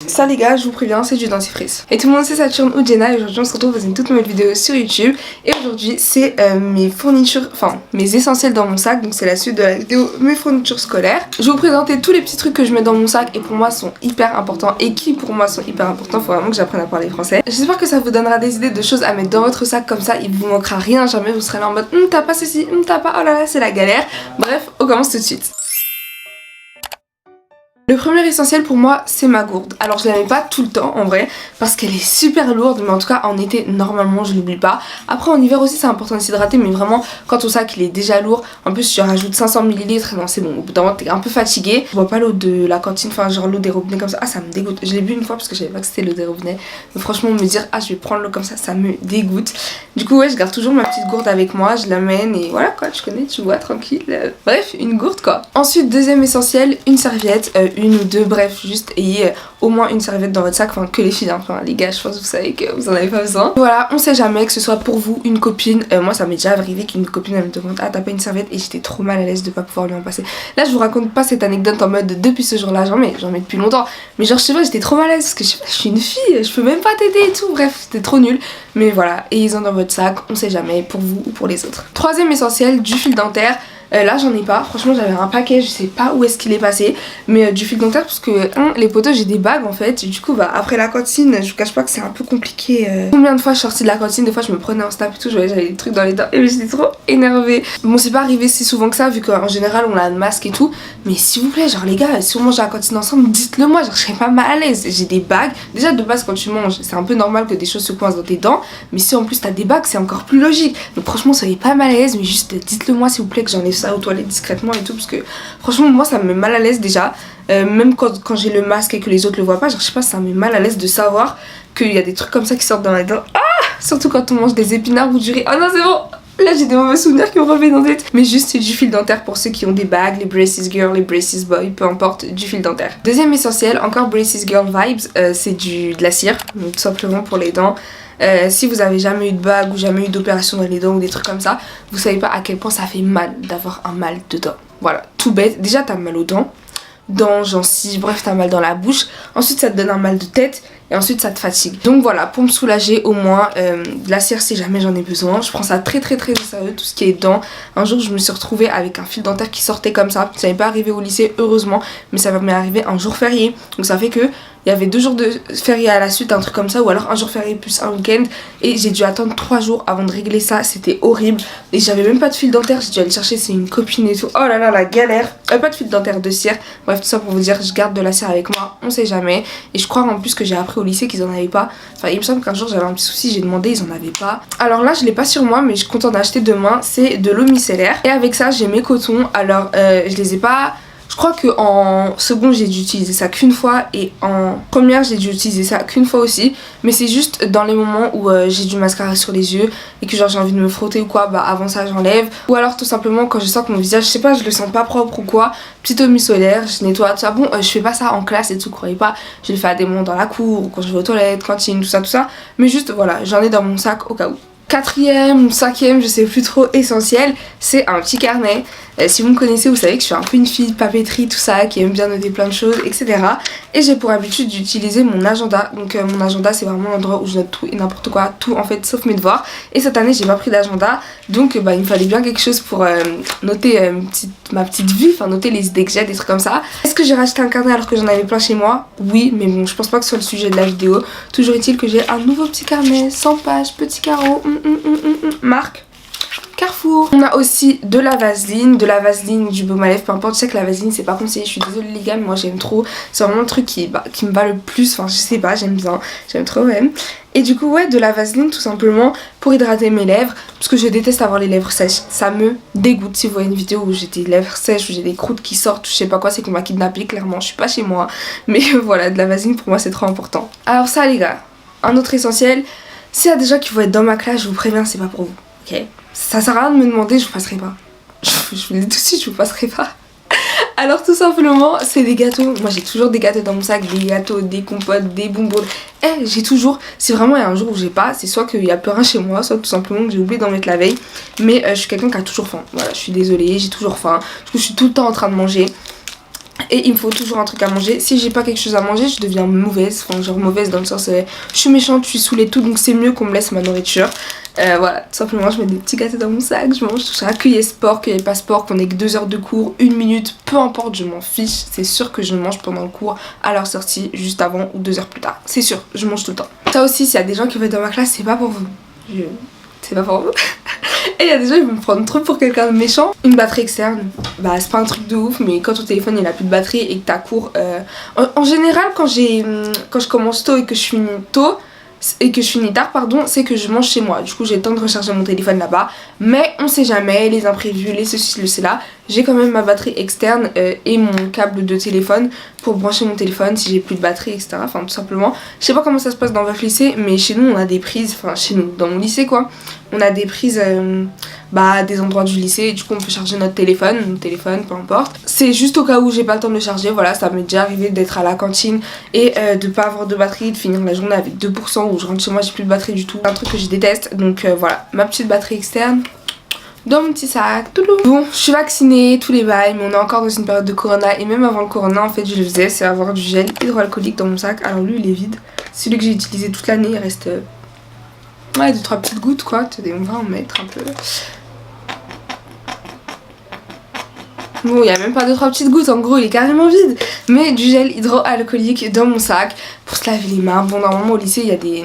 Ça les gars, je vous préviens, c'est du dentifrice. Et tout le monde sait Saturne ou Jenna et aujourd'hui on se retrouve dans une toute nouvelle vidéo sur YouTube. Et aujourd'hui c'est mes fournitures, enfin mes essentiels dans mon sac. Donc c'est la suite de la vidéo mes fournitures scolaires. Je vais vous présenter tous les petits trucs que je mets dans mon sac et pour moi sont hyper importants et qui pour moi sont hyper importants. Faut vraiment que j'apprenne à parler français. J'espère que ça vous donnera des idées de choses à mettre dans votre sac, comme ça il vous manquera rien jamais. Vous serez là en mode t'as pas ceci, t'as pas, oh là là c'est la galère. Bref, on commence tout de suite. Le premier essentiel pour moi c'est ma gourde. Alors je la mets pas tout le temps en vrai parce qu'elle est super lourde, mais en tout cas en été normalement je l'oublie pas. Après en hiver aussi c'est important de s'hydrater, mais vraiment quand ton sac il est déjà lourd, en plus tu rajoutes 500 ml et non c'est bon, au bout d'un moment t'es un peu fatigué. Je bois pas l'eau de la cantine, enfin genre l'eau des robinets comme ça, ah ça me dégoûte. Je l'ai bu une fois parce que je savais pas que c'était l'eau des robinets, mais franchement me dire ah je vais prendre l'eau comme ça me dégoûte. Du coup ouais je garde toujours ma petite gourde avec moi, je l'amène et voilà quoi, tu connais, tu vois, tranquille. Bref, une gourde quoi. Ensuite deuxième essentiel, une serviette, une ou deux, bref, juste ayez au moins une serviette dans votre sac, enfin que les filles, hein. Enfin les gars je pense que vous savez que vous en avez pas besoin. Voilà, on sait jamais, que ce soit pour vous, une copine, moi ça m'est déjà arrivé qu'une copine elle me demande ah t'as pas une serviette, et j'étais trop mal à l'aise de pas pouvoir lui en passer. Là je vous raconte pas cette anecdote en mode depuis ce jour là, j'en mets depuis longtemps, mais genre je sais pas, j'étais trop mal à l'aise parce que je sais pas, je suis une fille, je peux même pas t'aider et tout, bref c'était trop nul. Mais voilà, ayez-en dans votre sac, on sait jamais, pour vous ou pour les autres. Troisième essentiel, du fil dentaire. Là j'en ai pas, franchement j'avais un paquet, je sais pas où est-ce qu'il est passé, mais du fil dentaire parce que les poteaux j'ai des bagues en fait, et du coup bah après la cantine je vous cache pas que c'est un peu compliqué. Combien de fois je suis sortie de la cantine, des fois je me prenais un snap et tout, j'avais des trucs dans les dents et j'étais trop énervée. Bon c'est pas arrivé si souvent que ça vu qu'en général on a un masque et tout, mais s'il vous plaît genre les gars, si on mange à la cantine ensemble dites-le moi, genre je serais pas mal à l'aise. J'ai des bagues, déjà de base quand tu manges c'est un peu normal que des choses se coincent dans tes dents, mais si en plus t'as des bagues c'est encore plus logique. Donc franchement soyez pas mal à l'aise, mais juste dites-le moi s'il vous plaît que j'enlève ça aux toilettes discrètement et tout, parce que franchement moi ça me met mal à l'aise déjà, même quand j'ai le masque et que les autres le voient pas, genre je sais pas, ça me met mal à l'aise de savoir qu'il y a des trucs comme ça qui sortent dans la dent. Ah, surtout quand on mange des épinards ou du riz. Oh non c'est bon, là j'ai des mauvais souvenirs qui me reviennent en tête. Mais juste c'est du fil dentaire pour ceux qui ont des bagues, les braces girl, les braces boy, peu importe, du fil dentaire. Deuxième essentiel, encore braces girl vibes, c'est de la cire, donc tout simplement pour les dents. Si vous avez jamais eu de bague ou jamais eu d'opération dans les dents ou des trucs comme ça, vous savez pas à quel point ça fait mal d'avoir un mal de dents. Voilà, tout bête, déjà t'as mal aux dents, gencives, bref t'as mal dans la bouche, ensuite ça te donne un mal de tête et ensuite ça te fatigue. Donc voilà, pour me soulager au moins, de la cire si jamais j'en ai besoin. Je prends ça très au sérieux, tout ce qui est dents. Un jour je me suis retrouvée avec un fil dentaire qui sortait comme ça m'est pas arrivé au lycée heureusement, mais ça m'est arrivé un jour férié, donc ça fait que il y avait 2 jours de férié à la suite, un truc comme ça, ou alors un jour férié plus un week-end, et j'ai dû attendre 3 jours avant de régler ça, c'était horrible. Et j'avais même pas de fil dentaire, j'ai dû aller chercher, c'est une copine et tout, oh là là la galère. Pas de fil dentaire, de cire, bref tout ça pour vous dire, je garde de la cire avec moi, on sait jamais. Et je crois en plus que j'ai appris au lycée qu'ils en avaient pas, enfin il me semble qu'un jour j'avais un petit souci, j'ai demandé, ils en avaient pas. Alors là je l'ai pas sur moi, mais je compte en acheter demain, c'est de l'eau micellaire. Et avec ça j'ai mes cotons, alors je les ai pas... Je crois qu'en seconde j'ai dû utiliser ça qu'une fois et en première j'ai dû utiliser ça qu'une fois aussi, mais c'est juste dans les moments où j'ai du mascara sur les yeux et que genre j'ai envie de me frotter ou quoi, bah avant ça j'enlève, ou alors tout simplement quand je sens que mon visage, je sais pas, je le sens pas propre ou quoi, petite eau micellaire, je nettoie tout ça. Bon je fais pas ça en classe et tout, croyez pas, je le fais à des moments dans la cour ou quand je vais aux toilettes, cantine, tout ça, mais juste voilà, j'en ai dans mon sac au cas où. Quatrième ou cinquième, je sais plus trop, essentiel, c'est un petit carnet. Si vous me connaissez, vous savez que je suis un peu une fille de papeterie, tout ça, qui aime bien noter plein de choses, etc. Et j'ai pour habitude d'utiliser mon agenda. Donc mon agenda c'est vraiment l'endroit où je note tout et n'importe quoi, tout en fait sauf mes devoirs. Et cette année j'ai pas pris d'agenda, donc il me fallait bien quelque chose pour noter ma petite vie, enfin noter les idées que j'ai, des trucs comme ça. Est-ce que j'ai racheté un carnet alors que j'en avais plein chez moi? Oui, mais bon je pense pas que ce soit le sujet de la vidéo. Toujours est-il que j'ai un nouveau petit carnet, 100 pages, petit carreau, marque Carrefour. On a aussi de la vaseline, du baume à lèvres, peu importe, je sais que la vaseline c'est pas conseillé, je suis désolée les gars, mais moi j'aime trop, c'est vraiment le truc qui me va le plus, enfin je sais pas, j'aime bien, j'aime trop même. Et du coup ouais, de la vaseline tout simplement pour hydrater mes lèvres, parce que je déteste avoir les lèvres sèches, ça me dégoûte. Si vous voyez une vidéo où j'ai des lèvres sèches, où j'ai des croûtes qui sortent, je sais pas quoi, c'est qu'on m'a kidnappée, clairement je suis pas chez moi, mais voilà, de la vaseline pour moi c'est trop important. Alors ça les gars, un autre essentiel, s'il y a des gens qui vont être dans ma classe, je vous préviens, c'est pas pour vous, ok? Ça sert à rien de me demander, je vous passerai pas. Je vous le dis tout de suite, je vous passerai pas. Alors tout simplement, c'est des gâteaux. Moi j'ai toujours des gâteaux dans mon sac, des gâteaux, des compotes, des bonbons. J'ai toujours, si vraiment il y a un jour où j'ai pas, c'est soit qu'il y a plus rien chez moi, soit tout simplement que j'ai oublié d'en mettre la veille. Mais je suis quelqu'un qui a toujours faim. Voilà, je suis désolée, j'ai toujours faim. Du coup je suis tout le temps en train de manger. et il me faut toujours un truc à manger. Si j'ai pas quelque chose à manger, je deviens mauvaise, enfin genre mauvaise dans le sens je suis méchante, je suis saoulée et tout, donc c'est mieux qu'on me laisse ma nourriture. Voilà, tout simplement je mets des petits gâteaux dans mon sac, je mange tout ça, qu'il y ait sport, qu'il y ait pas sport, qu'on ait que 2 heures de cours, 1 minute, peu importe, je m'en fiche. C'est sûr que je mange pendant le cours, à leur sortie, juste avant ou 2 heures plus tard. C'est sûr, je mange tout le temps. Ça aussi, s'il y a des gens qui vont être dans ma classe, c'est pas pour vous. C'est pas pour vous. Et il y a des gens qui vont me prendre trop pour quelqu'un de méchant. Une batterie externe, bah c'est pas un truc de ouf, mais quand ton téléphone il a plus de batterie et que t'as cours... En général, quand je commence tôt et que je finis tôt, et que je finis tard pardon, c'est que je mange chez moi, du coup j'ai le temps de recharger mon téléphone là-bas, mais on sait jamais, les imprévus, les ceci, le cela, j'ai quand même ma batterie externe et mon câble de téléphone pour brancher mon téléphone si j'ai plus de batterie, etc. Enfin tout simplement, je sais pas comment ça se passe dans votre lycée, mais chez nous on a des prises, enfin chez nous, dans mon lycée quoi, on a des prises à des endroits du lycée et du coup on peut charger notre téléphone, peu importe. C'est juste au cas où j'ai pas le temps de le charger, voilà, ça m'est déjà arrivé d'être à la cantine et de pas avoir de batterie, de finir la journée avec 2% ou je rentre chez moi j'ai plus de batterie du tout, un truc que je déteste, donc voilà, ma petite batterie externe dans mon petit sac, tout le bon, je suis vaccinée, tous les bails, mais on est encore dans une période de corona et même avant le corona en fait je le faisais, c'est avoir du gel hydroalcoolique dans mon sac. Alors lui il est vide, celui que j'ai utilisé toute l'année, il reste 2-3 petites gouttes quoi, attendez on va en mettre un peu. Bon, il n'y a même pas 2-3 petites gouttes, en gros il est carrément vide. Mais du gel hydroalcoolique dans mon sac pour se laver les mains. Bon, normalement au lycée il y a des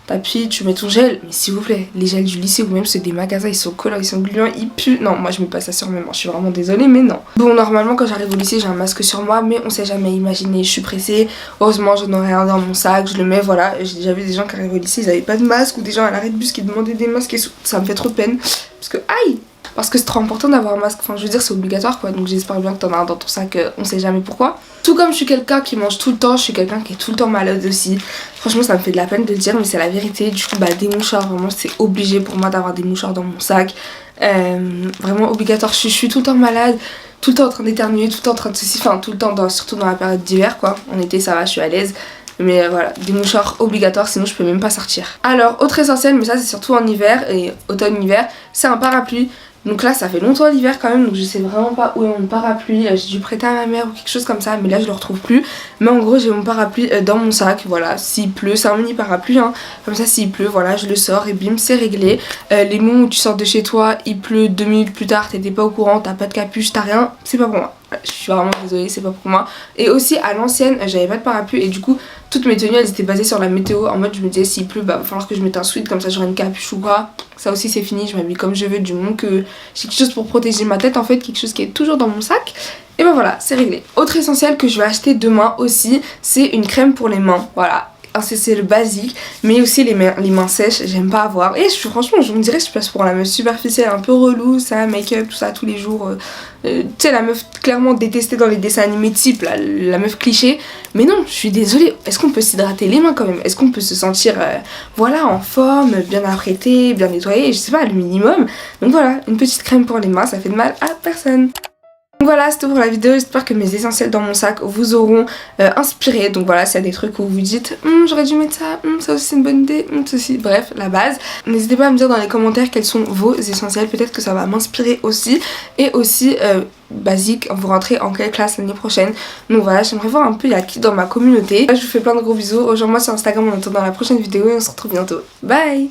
tapis, tu mets ton gel. Mais s'il vous plaît, les gels du lycée ou même ceux des magasins, ils sont collants, ils sont gluants, ils puent. Non, moi je mets pas ça sur mes mains, je suis vraiment désolée, mais non. Bon, normalement quand j'arrive au lycée j'ai un masque sur moi, mais on sait jamais imaginer, je suis pressée. Heureusement j'en aurais un dans mon sac, je le mets, voilà. J'ai déjà vu des gens qui arrivent au lycée, ils avaient pas de masque, ou des gens à l'arrêt de bus qui demandaient des masques et ça me fait trop de peine. Parce que, aïe! Parce que c'est trop important d'avoir un masque, enfin je veux dire c'est obligatoire quoi, donc j'espère bien que t'en as un dans ton sac, on sait jamais pourquoi. Tout comme je suis quelqu'un qui mange tout le temps, je suis quelqu'un qui est tout le temps malade aussi. Franchement ça me fait de la peine de le dire mais c'est la vérité, du coup des mouchoirs, vraiment c'est obligé pour moi d'avoir des mouchoirs dans mon sac. Vraiment obligatoire, je suis tout le temps malade, tout le temps en train d'éternuer, tout le temps en train de ceci, enfin tout le temps, surtout dans la période d'hiver quoi. En été ça va, je suis à l'aise. Mais voilà, des mouchoirs obligatoires, sinon je peux même pas sortir. Alors, autre essentiel, mais ça c'est surtout en hiver et automne-hiver, c'est un parapluie. Donc là ça fait longtemps l'hiver quand même, donc je sais vraiment pas où est mon parapluie. J'ai dû prêter à ma mère ou quelque chose comme ça, mais là je le retrouve plus. Mais en gros j'ai mon parapluie dans mon sac, voilà, s'il pleut, c'est un mini parapluie hein. Comme ça s'il pleut, voilà, je le sors et bim, c'est réglé. Les moments où tu sors de chez toi, il pleut 2 minutes plus tard, t'étais pas au courant, t'as pas de capuche, t'as rien, c'est pas pour moi. Je suis vraiment désolée, c'est pas pour moi. Et aussi à l'ancienne j'avais pas de parapluie et du coup toutes mes tenues elles étaient basées sur la météo. En mode je me disais s'il pleut bah va falloir que je mette un sweat, comme ça j'aurai une capuche ou quoi. Ça aussi c'est fini, je m'habille comme je veux du moment que j'ai quelque chose pour protéger ma tête en fait, quelque chose qui est toujours dans mon sac. Et ben voilà, c'est réglé. Autre essentiel que je vais acheter demain aussi, c'est une crème pour les mains, voilà. C'est le basique, mais aussi les mains sèches, j'aime pas avoir. Et franchement, je me dirais que je passe pour la meuf superficielle, un peu relou, ça, make-up, tout ça, tous les jours. Tu sais, la meuf clairement détestée dans les dessins animés type, la meuf cliché. Mais non, je suis désolée, est-ce qu'on peut s'hydrater les mains quand même? Est-ce qu'on peut se sentir, voilà, en forme, bien apprêté, bien nettoyé, je sais pas, le minimum. Donc voilà, une petite crème pour les mains, ça fait de mal à personne. Donc voilà, c'est tout pour la vidéo, j'espère que mes essentiels dans mon sac vous auront inspiré. Donc voilà, s'il y a des trucs où vous dites j'aurais dû mettre ça, ça aussi c'est une bonne idée, ceci, bref, la base. N'hésitez pas à me dire dans les commentaires quels sont vos essentiels, peut-être que ça va m'inspirer aussi. Et aussi, basique, vous rentrez en quelle classe l'année prochaine. Donc voilà, j'aimerais voir un peu il y a qui dans ma communauté. Je vous fais plein de gros bisous, rejoins-moi sur Instagram en attendant la prochaine vidéo et on se retrouve bientôt. Bye!